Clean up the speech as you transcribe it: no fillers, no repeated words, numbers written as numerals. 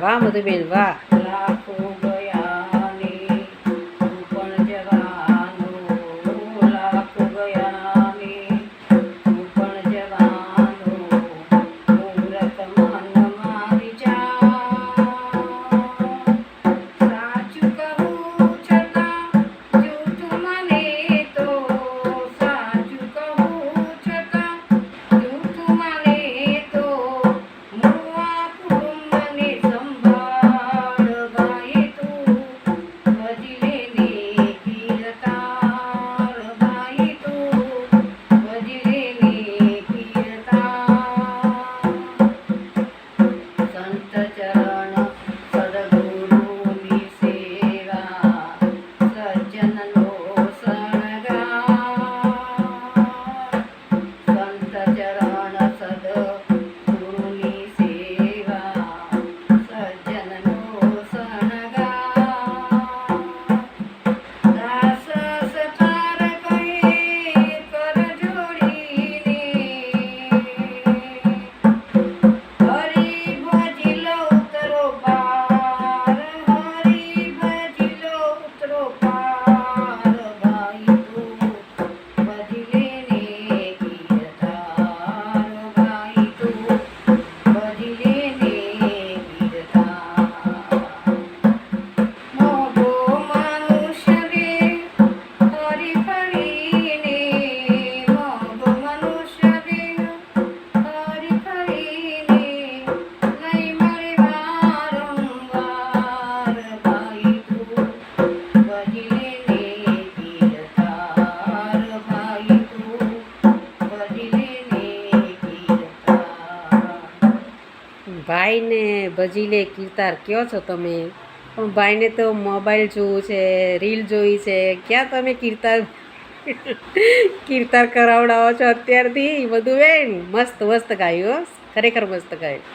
વાહ મધુબેન વાહ. લાખો ગયા ને તું પણ જવાનો, લાખો ગયા ને તું પણ જવાનો, મુહૂર્ત મનમાં વિચાર. સાચું કહું છતાં જૂઠું મને તો, સાચું કહું છતાં જૂઠું મને તો, મૂળા કુટુંબને સંભાળ ભાઈ તું, ભજી લેને કીર્તાર ભાઈ તું, ભજી લેને કીર્તાર. સંત ચરણ સદગુરુની સેવા, સજ્જનનો શણગાર. સંત ચરણ સદગુરુની સેવા, સજ્જનનો શણગાર. દાસ સતાર કહે કર જોડીને, હરી ભજી લો ઉતરો પાર, હરી ભજી લો ઉતરો પાર ભાઈ તું, ભજી લેને કીર્તાર ભાઈ તું, ભજી લેને કીર્તાર. મોગો મનુષ્ય રે હરી ફરીને, મોગો મનુષ્ય રે હરી ફરીને, નહીં મળે વારંવાર ભાઈ તું, ભજી લેને કીર્તાર ભાઈ તું, ભજી લેને કીર્તાર. ભાઈને ભજી લે કીર્તાર કયો છો તમે, પણ ભાઈને તો મોબાઈલ જોવું છે, રીલ જોઈ છે, ક્યાં તમે કીર્તાર કીર્તાર કરાવડાવો છો અત્યારથી. મધુબેન મસ્ત મસ્ત ગાયું હો, ખરેખર મસ્ત ગાયું.